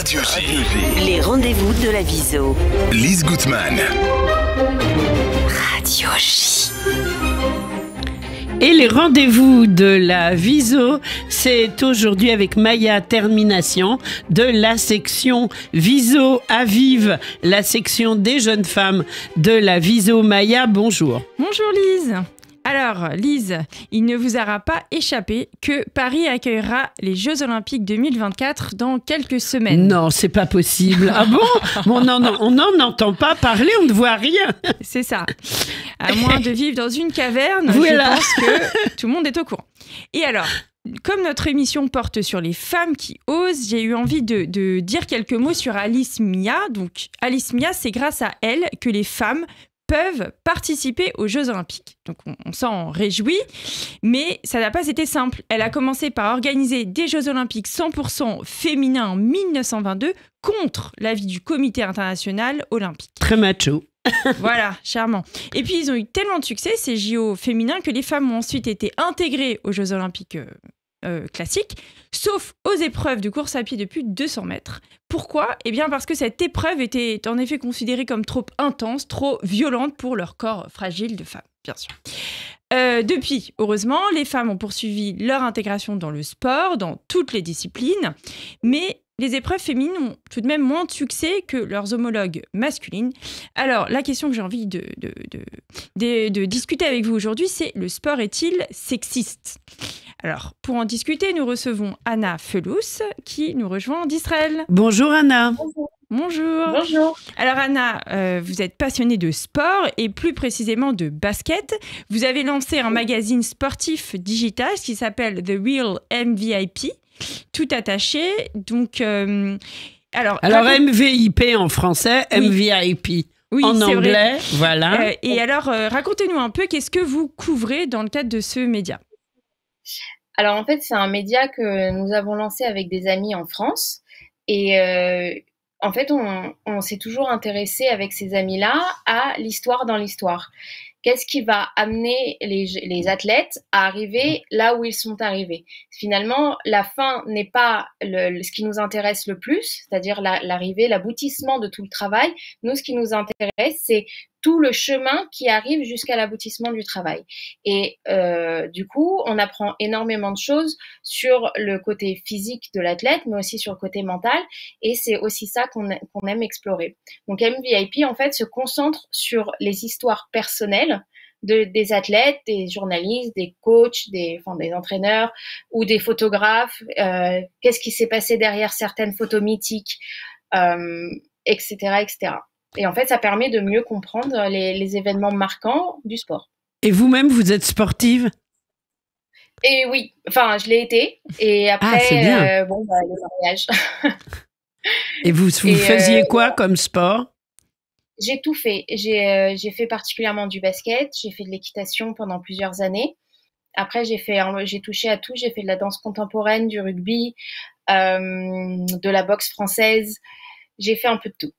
Radio J. Les rendez-vous de la Viso. Lise Gutmann. Radio J. Et les rendez-vous de la Viso, c'est aujourd'hui avec Maya Termination de la section Viso à Vive, la section des jeunes femmes de la Viso. Maya, bonjour. Bonjour Lise. Alors Lise, il ne vous aura pas échappé que Paris accueillera les Jeux Olympiques 2024 dans quelques semaines. Non, c'est pas possible. Ah bon? On n'en entend pas parler, on ne voit rien. C'est ça. À moins de vivre dans une caverne, Voilà. je pense que tout le monde est au courant. Et alors, comme notre émission porte sur les femmes qui osent, j'ai eu envie de dire quelques mots sur Alice Mia. Donc Alice Mia, c'est grâce à elle que les femmes peuvent participer aux Jeux Olympiques. Donc on s'en réjouit, mais ça n'a pas été simple. Elle a commencé par organiser des Jeux Olympiques 100% féminins en 1922 contre l'avis du Comité international olympique. Très macho. Voilà, charmant. Et puis ils ont eu tellement de succès, ces JO féminins, que les femmes ont ensuite été intégrées aux Jeux Olympiques classiques, sauf aux épreuves de course à pied de plus de 200 mètres. Pourquoi ? Eh bien parce que cette épreuve était en effet considérée comme trop intense, trop violente pour leur corps fragile de femme, bien sûr. Depuis, heureusement, les femmes ont poursuivi leur intégration dans le sport, dans toutes les disciplines, mais les épreuves féminines ont tout de même moins de succès que leurs homologues masculines. Alors, la question que j'ai envie de discuter avec vous aujourd'hui, c'est: le sport est-il sexiste ? Alors, pour en discuter, nous recevons Anna Felous, qui nous rejoint d'Israël. Bonjour Anna. Bonjour. Bonjour. Alors Anna, vous êtes passionnée de sport et plus précisément de basket. Vous avez lancé un magazine sportif digital qui s'appelle The Real MVP, tout attaché. Donc, alors MVIP en français, Oui. MVP oui, en c'est anglais, vrai. voilà. Et alors, racontez-nous un peu, qu'est-ce que vous couvrez dans le cadre de ce média ? Alors en fait, c'est un média que nous avons lancé avec des amis en France. Et en fait, on s'est toujours intéressé avec ces amis-là à l'histoire dans l'histoire. Qu'est-ce qui va amener les athlètes à arriver là où ils sont arrivés ? Finalement, la fin n'est pas ce qui nous intéresse le plus, c'est-à-dire l'arrivée, l'aboutissement de tout le travail. Nous, ce qui nous intéresse, c'est tout le chemin qui arrive jusqu'à l'aboutissement du travail. Et du coup, on apprend énormément de choses sur le côté physique de l'athlète, mais aussi sur le côté mental. Et c'est aussi ça qu'on aime explorer. Donc MVP, en fait, se concentre sur les histoires personnelles des athlètes, des journalistes, des coachs, des entraîneurs ou des photographes. Qu'est-ce qui s'est passé derrière certaines photos mythiques, etc., etc. Et en fait, ça permet de mieux comprendre les événements marquants du sport. Et vous-même, vous êtes sportive ? Et oui, je l'ai été. Et après, c'est bien. le mariage. Et vous faisiez quoi comme sport ? J'ai tout fait. J'ai fait particulièrement du basket. J'ai fait de l'équitation pendant plusieurs années. Après, j'ai touché à tout. J'ai fait de la danse contemporaine, du rugby, de la boxe française. J'ai fait un peu de tout.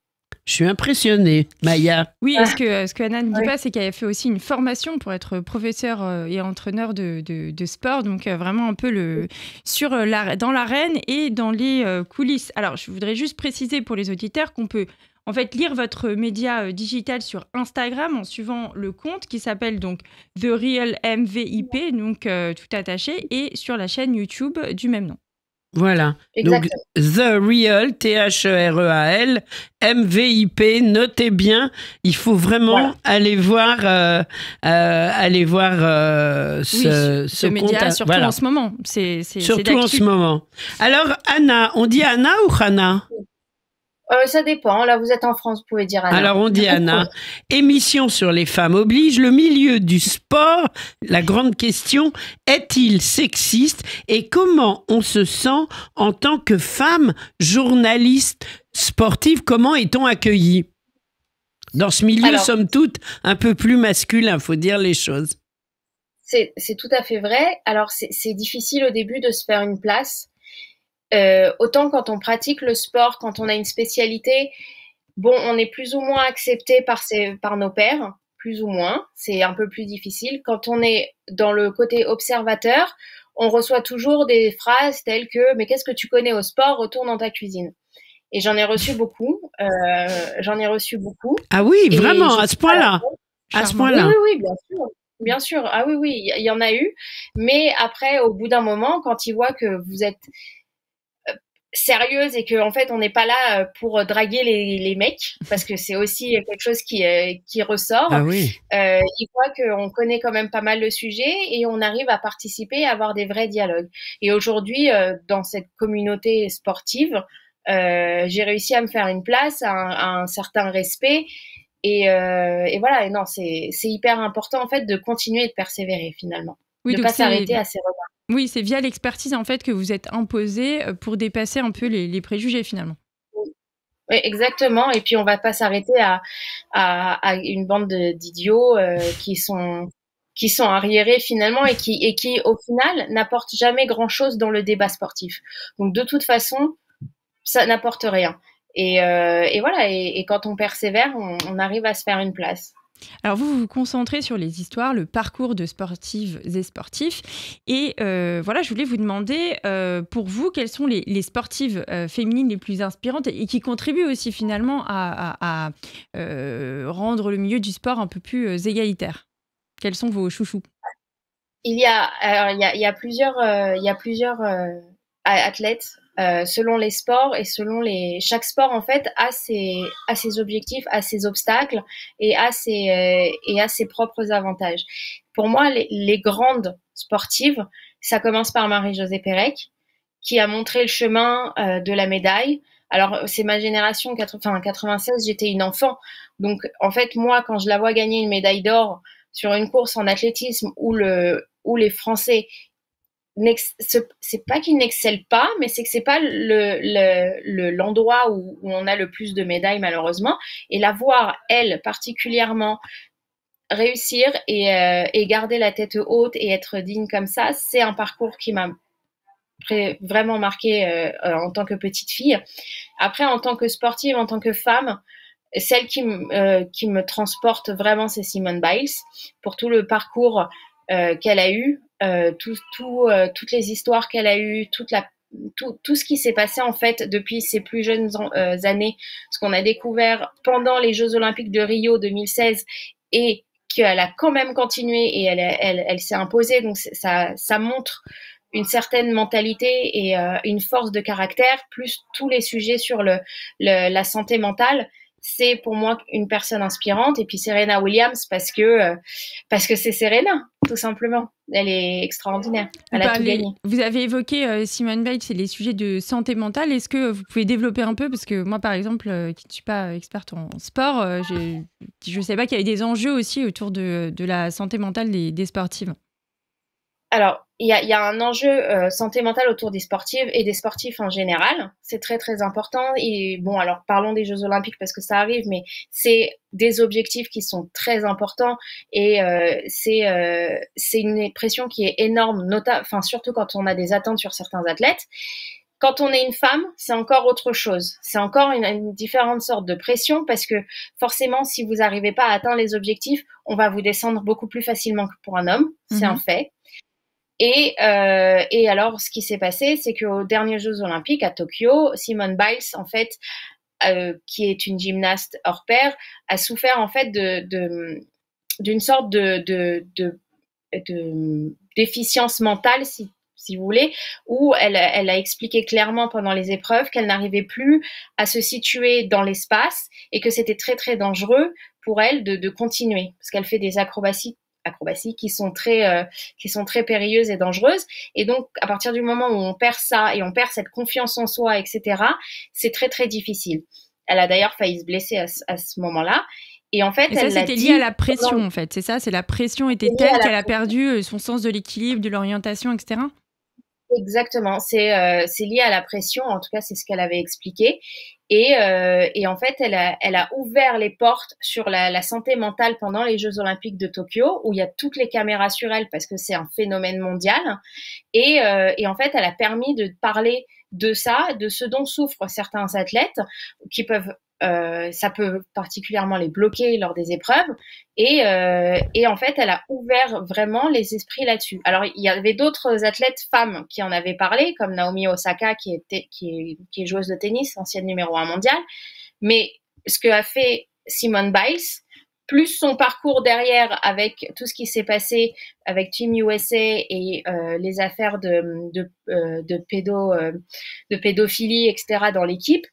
Je suis impressionnée, Maya. Oui, ce que Anna ne dit pas, c'est qu'elle a fait aussi une formation pour être professeure et entraîneur de sport. Donc, vraiment un peu dans l'arène et dans les coulisses. Alors, je voudrais juste préciser pour les auditeurs qu'on peut en fait lire votre média digital sur Instagram en suivant le compte qui s'appelle donc The Real MVP, donc tout attaché, et sur la chaîne YouTube du même nom. Voilà. Exactement. Donc, The Real, THEREAL, MVP, notez bien. Il faut vraiment aller voir ce média, compte. surtout en ce moment. Surtout en ce moment. Alors, Anna, on dit Anna ou Hana ? Ça dépend. Là, vous êtes en France, vous pouvez dire Anna. Alors, on dit Anna. Émission sur les femmes oblige. Le milieu du sport, la grande question, est-il sexiste ? Et comment on se sent en tant que femme journaliste sportive ? Comment est-on accueilli ? Dans ce milieu, somme toute, un peu plus masculin, faut dire les choses. C'est tout à fait vrai. Alors, c'est difficile au début de se faire une place. Autant quand on pratique le sport, quand on a une spécialité, on est plus ou moins accepté par nos pairs, plus ou moins. C'est un peu plus difficile. Quand on est dans le côté observateur, on reçoit toujours des phrases telles que « Mais qu'est-ce que tu connais au sport ? Retourne dans ta cuisine ». Et j'en ai reçu beaucoup. J'en ai reçu beaucoup. Ah oui, Et vraiment, je à ce sais pas, point-là. À ce Charmant. point-là. oui, oui, oui, bien sûr. Bien sûr. Ah oui, oui, il y en a eu. Mais après, au bout d'un moment, quand ils voient que vous êtes sérieuse et que en fait on n'est pas là pour draguer les mecs, parce que c'est aussi quelque chose qui ressort. Ah oui. Ils voient qu'on connaît quand même pas mal le sujet et on arrive à participer, à avoir des vrais dialogues. Et aujourd'hui, dans cette communauté sportive, j'ai réussi à me faire une place, à un certain respect. Et voilà, et non, c'est hyper important en fait de continuer et de persévérer finalement, Oui, de donc pas s'arrêter à ces remarques. oui, c'est via l'expertise en fait que vous êtes imposé pour dépasser un peu les préjugés finalement. Oui, exactement. Et puis on va pas s'arrêter à une bande d'idiots qui sont arriérés finalement et qui au final n'apportent jamais grand chose dans le débat sportif. Donc de toute façon, ça n'apporte rien. Et voilà. Et quand on persévère, on arrive à se faire une place. Alors vous vous concentrez sur les histoires, le parcours de sportives et sportifs. Et voilà, je voulais vous demander, pour vous, quelles sont les sportives féminines les plus inspirantes et qui contribuent aussi finalement à rendre le milieu du sport un peu plus égalitaire. Quels sont vos chouchous? Il y a plusieurs athlètes selon les sports et chaque sport en fait a ses objectifs, a ses obstacles et a ses propres avantages. Pour moi, les grandes sportives, ça commence par Marie-Josée Pérec qui a montré le chemin de la médaille. Alors, c'est ma génération, 96, j'étais une enfant. Donc, en fait, moi, quand je la vois gagner une médaille d'or sur une course en athlétisme où les Français, c'est pas qu'ils n'excellent pas, mais c'est que c'est pas l'endroit où on a le plus de médailles, malheureusement. Et la voir, elle, particulièrement, réussir et garder la tête haute et être digne comme ça, c'est un parcours qui m'a vraiment marqué en tant que petite fille. Après, en tant que sportive, en tant que femme, celle qui me transporte vraiment, c'est Simone Biles, pour tout le parcours qu'elle a eu, toutes les histoires qu'elle a eues, tout ce qui s'est passé en fait depuis ses plus jeunes années, ce qu'on a découvert pendant les Jeux Olympiques de Rio 2016 et qu'elle a quand même continué et elle s'est imposée. Donc ça montre une certaine mentalité et une force de caractère, plus tous les sujets sur la santé mentale. C'est pour moi une personne inspirante. Et puis Serena Williams parce que c'est Serena, tout simplement. Elle est extraordinaire. Elle a tout gagné. Vous avez évoqué Simone Biles et les sujets de santé mentale. Est-ce que vous pouvez développer un peu? Parce que moi, par exemple, qui ne suis pas experte en sport, je ne sais pas qu'il y avait des enjeux aussi autour de la santé mentale des sportives. Alors, il y a un enjeu santé mentale autour des sportives et des sportifs en général. C'est très, très important. Et bon, alors parlons des Jeux Olympiques parce que ça arrive, mais c'est des objectifs qui sont très importants et c'est une pression qui est énorme, surtout quand on a des attentes sur certains athlètes. Quand on est une femme, c'est encore autre chose. C'est encore une différente sorte de pression parce que forcément, si vous n'arrivez pas à atteindre les objectifs, on va vous descendre beaucoup plus facilement que pour un homme. C'est un fait. Et alors, ce qui s'est passé, c'est qu'aux derniers Jeux Olympiques à Tokyo, Simone Biles, en fait, qui est une gymnaste hors pair, a souffert en fait d'une sorte de déficience mentale, si vous voulez, où elle a expliqué clairement pendant les épreuves qu'elle n'arrivait plus à se situer dans l'espace et que c'était très très dangereux pour elle de continuer parce qu'elle fait des acrobaties qui sont très périlleuses et dangereuses. Et donc, à partir du moment où on perd ça et on perd cette confiance en soi, etc., c'est très, très difficile. Elle a d'ailleurs failli se blesser à ce moment-là. Et en fait, et ça, c'était lié à la pression, en fait. C'est ça, c'est la pression était telle qu'elle a perdu son sens de l'équilibre, de l'orientation, etc. Exactement, c'est lié à la pression, en tout cas c'est ce qu'elle avait expliqué. Et en fait, elle a ouvert les portes sur la santé mentale pendant les Jeux Olympiques de Tokyo, où il y a toutes les caméras sur elle parce que c'est un phénomène mondial. Et en fait, elle a permis de parler de ça, de ce dont souffrent certains athlètes qui peuvent ça peut particulièrement les bloquer lors des épreuves. Et en fait, elle a ouvert vraiment les esprits là-dessus. Alors, il y avait d'autres athlètes femmes qui en avaient parlé, comme Naomi Osaka, qui est joueuse de tennis, ancienne numéro 1 mondiale. Mais ce que a fait Simone Biles, plus son parcours derrière avec tout ce qui s'est passé avec Team USA et les affaires de pédophilie, etc. dans l'équipe,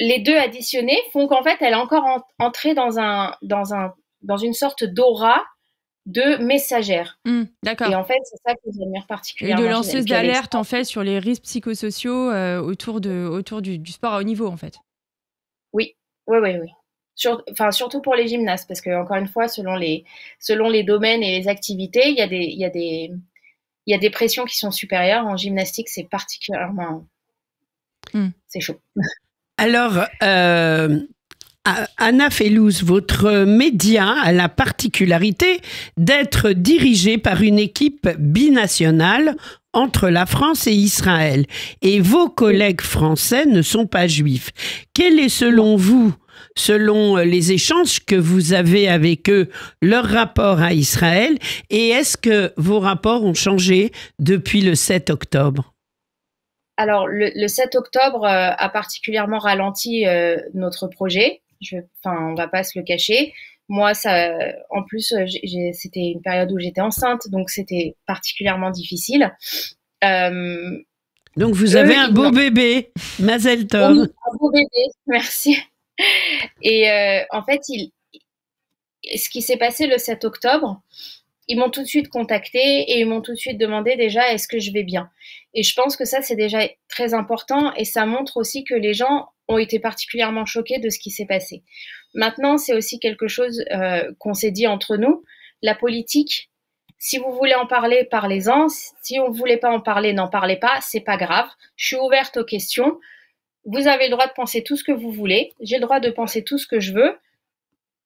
les deux additionnés font qu'en fait, elle est encore entrée dans une sorte d'aura de messagère. D'accord. Et en fait, c'est ça que j'admire particulièrement. Et de lanceuse d'alerte, en fait, sur les risques psychosociaux autour du sport à haut niveau, en fait. Oui. Surtout pour les gymnastes, parce que encore une fois, selon les domaines et les activités, il y a des pressions qui sont supérieures. En gymnastique, c'est particulièrement, c'est chaud. Alors, Anna Fellouz, votre média a la particularité d'être dirigé par une équipe binationale entre la France et Israël. Et vos collègues français ne sont pas juifs. Quel est selon vous, selon les échanges que vous avez avec eux, leur rapport à Israël? Et est-ce que vos rapports ont changé depuis le 7 octobre? Alors, le 7 octobre a particulièrement ralenti notre projet. On va pas se le cacher. Moi, en plus, c'était une période où j'étais enceinte, donc c'était particulièrement difficile. Donc, vous avez un beau bébé, Mazel Tov. Oui, un beau bébé, merci. Et en fait, ce qui s'est passé le 7 octobre, ils m'ont tout de suite contacté et ils m'ont tout de suite demandé déjà est-ce que je vais bien. Et je pense que ça, c'est déjà très important et ça montre aussi que les gens ont été particulièrement choqués de ce qui s'est passé. Maintenant, c'est aussi quelque chose qu'on s'est dit entre nous. La politique, si vous voulez en parler, parlez-en. Si on ne voulait pas en parler, n'en parlez pas. C'est pas grave. Je suis ouverte aux questions. Vous avez le droit de penser tout ce que vous voulez. J'ai le droit de penser tout ce que je veux.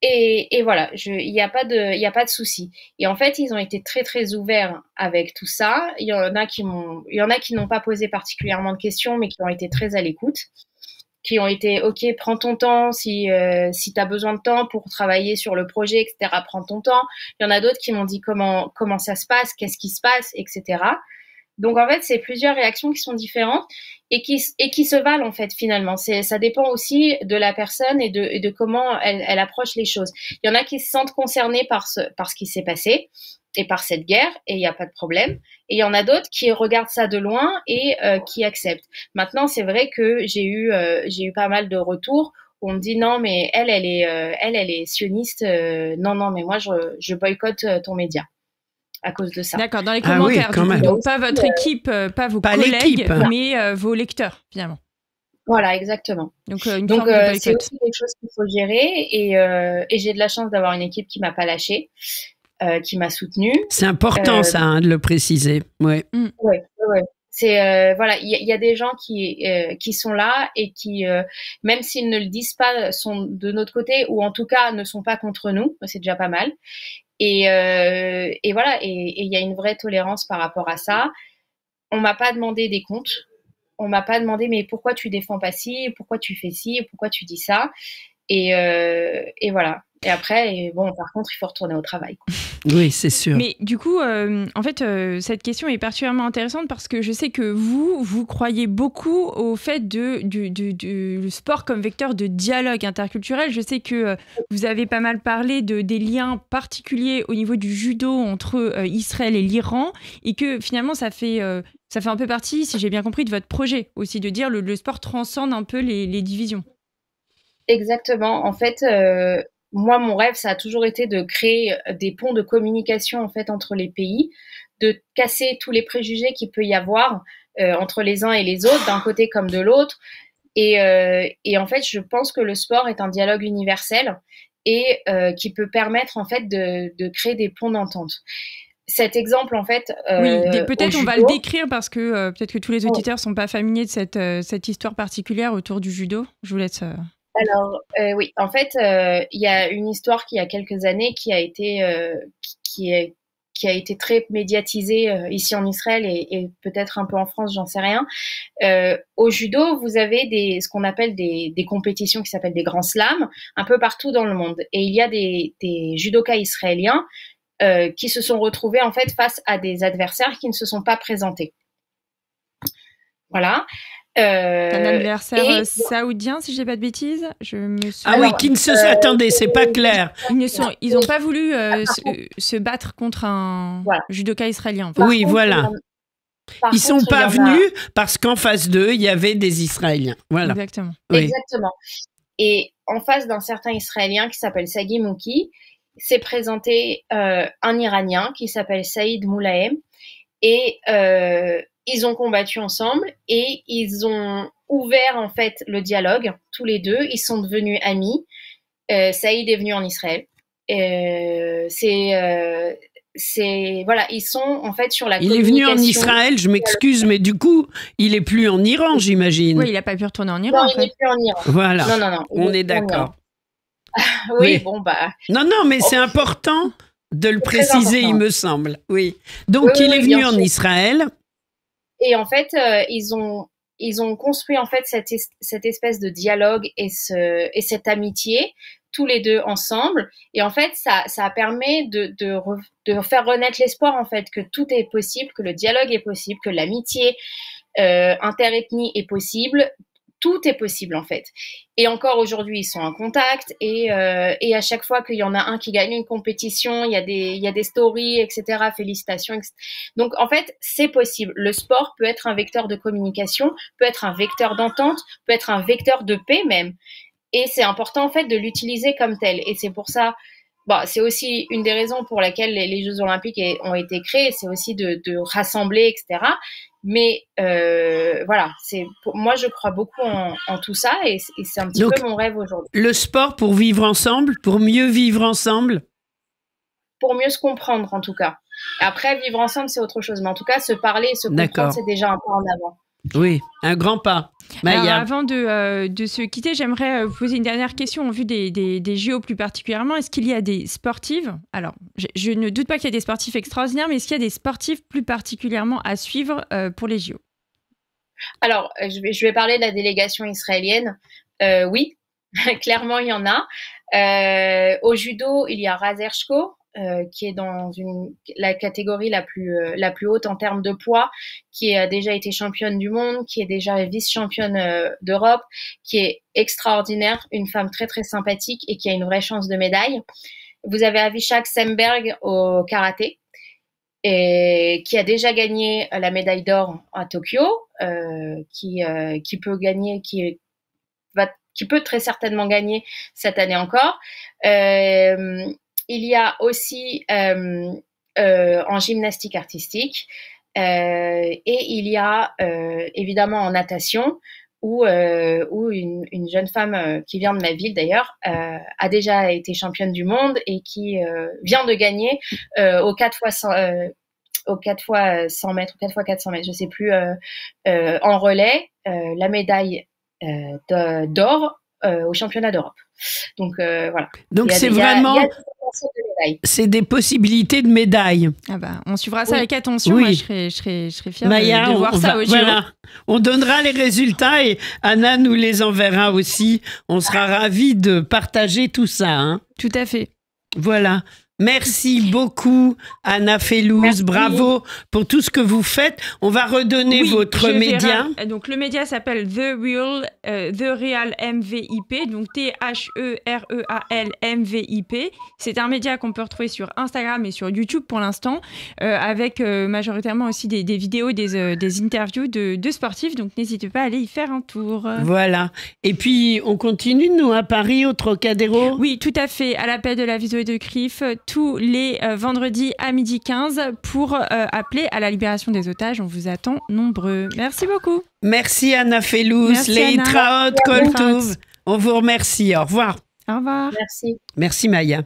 Et voilà, il n'y a pas de souci. Et en fait, ils ont été très très ouverts avec tout ça. Il y en a qui n'ont pas posé particulièrement de questions, mais qui ont été très à l'écoute, qui ont été ok, prends ton temps si tu as besoin de temps pour travailler sur le projet, etc. Prends ton temps. Il y en a d'autres qui m'ont dit comment ça se passe, qu'est-ce qui se passe, etc. Donc en fait, c'est plusieurs réactions qui sont différentes et qui se valent en fait finalement. Ça dépend aussi de la personne et de comment elle approche les choses. Il y en a qui se sentent concernés par ce qui s'est passé et par cette guerre et il n'y a pas de problème. Et il y en a d'autres qui regardent ça de loin et qui acceptent. Maintenant, c'est vrai que j'ai eu pas mal de retours où on me dit non mais elle est sioniste. Non mais moi je boycotte ton média à cause de ça. D'accord, dans les commentaires. Ah oui, donc pas votre équipe, pas vos collègues, mais vos lecteurs, finalement. Voilà, exactement. Donc c'est aussi quelque chose qu'il faut gérer et j'ai de la chance d'avoir une équipe qui m'a pas lâchée, qui m'a soutenue. C'est important ça, de le préciser. Ouais. Ouais. C'est voilà, il y a des gens qui sont là et qui, même s'ils ne le disent pas, sont de notre côté ou en tout cas ne sont pas contre nous. C'est déjà pas mal. Et voilà, et il y a une vraie tolérance par rapport à ça. On m'a pas demandé des comptes. On m'a pas demandé mais pourquoi tu défends pas ci, pourquoi tu fais ci, pourquoi tu dis ça. Et voilà. Et après, par contre, il faut retourner au travail, quoi. Oui, c'est sûr. Mais du coup, en fait, cette question est particulièrement intéressante parce que je sais que vous croyez beaucoup au fait du sport comme vecteur de dialogue interculturel. Je sais que vous avez pas mal parlé des liens particuliers au niveau du judo entre Israël et l'Iran et que finalement, ça fait un peu partie, si j'ai bien compris, de votre projet aussi, de dire le sport transcende un peu les divisions. Exactement. En fait, moi, mon rêve, ça a toujours été de créer des ponts de communication en fait entre les pays, de casser tous les préjugés qu'il peut y avoir entre les uns et les autres, d'un côté comme de l'autre. Et en fait, je pense que le sport est un dialogue universel et qui peut permettre en fait de créer des ponts d'entente. Cet exemple, en fait, oui, peut-être on va le décrire parce que peut-être que tous les auditeurs sont pas familiers de cette histoire particulière autour du judo. Je vous laisse. Alors oui, en fait, il y a une histoire qui a quelques années qui a été qui qui a été très médiatisé ici en Israël et peut-être un peu en France, j'en sais rien. Au judo, vous avez ce qu'on appelle des compétitions qui s'appellent des grands slams un peu partout dans le monde. Et il y a des judokas israéliens qui se sont retrouvés en fait face à des adversaires qui ne se sont pas présentés. Voilà. Un adversaire saoudien, si je dis pas de bêtises. Qui ne attendez, c'est pas clair. Ils n'ont pas voulu se battre contre un judoka israélien. Oui, voilà. Ils sont pas venus parce qu'en face d'eux, il y avait des Israéliens. Voilà. Exactement. Oui. Exactement. Et en face d'un certain Israélien qui s'appelle Sagi Mouki, s'est présenté un Iranien qui s'appelle Saïd Moulahem. Et ils ont combattu ensemble et ils ont ouvert en fait le dialogue tous les deux. Ils sont devenus amis. Saïd est venu en Israël. Voilà, ils sont en fait sur la communication. Il est venu en Israël, je m'excuse, mais du coup, il est plus en Iran, j'imagine. Oui, il n'a pas pu retourner en Iran. Non, il n'est plus en Iran. Voilà. Non. On est d'accord. Oui, bon bah. Non, mais c'est important de le préciser, il me semble. Oui. Donc, il est venu en Israël. Et en fait, ils ont construit en fait cette espèce de dialogue et cette amitié tous les deux ensemble. Et en fait, ça permet de faire renaître l'espoir en fait que tout est possible, que le dialogue est possible, que l'amitié interethnie est possible. Tout est possible en fait. Et encore aujourd'hui, ils sont en contact et à chaque fois qu'il y en a un qui gagne une compétition, il y a des stories, etc. Félicitations. Etc. Donc en fait, c'est possible. Le sport peut être un vecteur de communication, peut être un vecteur d'entente, peut être un vecteur de paix même. Et c'est important en fait de l'utiliser comme tel. Et c'est pour ça, c'est aussi une des raisons pour laquelle les Jeux Olympiques ont été créés, c'est aussi de rassembler, etc. Mais voilà, moi je crois beaucoup en tout ça et c'est un petit peu mon rêve aujourd'hui. Le sport pour vivre ensemble, pour mieux vivre ensemble? Pour mieux se comprendre en tout cas. Après, vivre ensemble c'est autre chose, mais en tout cas se parler et se comprendre c'est déjà un pas en avant. Oui, un grand pas. Alors, avant de se quitter, j'aimerais vous poser une dernière question en vue des JO plus particulièrement. Est-ce qu'il y a des sportives? Alors, je ne doute pas qu'il y ait des sportifs extraordinaires, mais est-ce qu'il y a des sportifs plus particulièrement à suivre pour les JO? Alors, je vais parler de la délégation israélienne. Oui, clairement, il y en a. Au judo, il y a Raz Hershko, qui est dans la catégorie la plus haute en termes de poids, qui a déjà été championne du monde, qui est déjà vice-championne d'Europe, qui est extraordinaire, une femme très très sympathique et qui a une vraie chance de médaille. Vous avez Avishag Semberg au karaté, et qui a déjà gagné la médaille d'or à Tokyo, qui peut gagner, qui peut très certainement gagner cette année encore. Il y a aussi en gymnastique artistique et il y a évidemment en natation où une jeune femme qui vient de ma ville d'ailleurs a déjà été championne du monde et qui vient de gagner aux 4 fois 100 mètres, 4 fois 400 mètres, je sais plus, en relais, la médaille d'or au championnat d'Europe. Donc voilà. Donc c'est vraiment... C'est des possibilités de médailles. Ah bah, on suivra ça avec attention. Oui. Moi, je serais fière de voir ça au JO. Voilà. On donnera les résultats et Anna nous les enverra aussi. On sera ravis de partager tout ça. Hein. Tout à fait. Voilà. Merci beaucoup, Anna Fellouz. Bravo pour tout ce que vous faites. On va redonner votre média. Donc, le média s'appelle The Real MVP, donc THEREAL MVP. C'est un média qu'on peut retrouver sur Instagram et sur YouTube pour l'instant, avec majoritairement aussi des vidéos, des interviews de sportifs. Donc, n'hésitez pas à aller y faire un tour. Voilà. Et puis, on continue, nous, à Paris, au Trocadéro? Oui, tout à fait. À l'appel de la Viso et de CRIF, tous les vendredis à 12h15 pour appeler à la libération des otages. On vous attend nombreux. Merci beaucoup. Merci Anna Fellouz, Leitraot, Koltouv. On vous remercie. Au revoir. Au revoir. Merci. Merci Maya.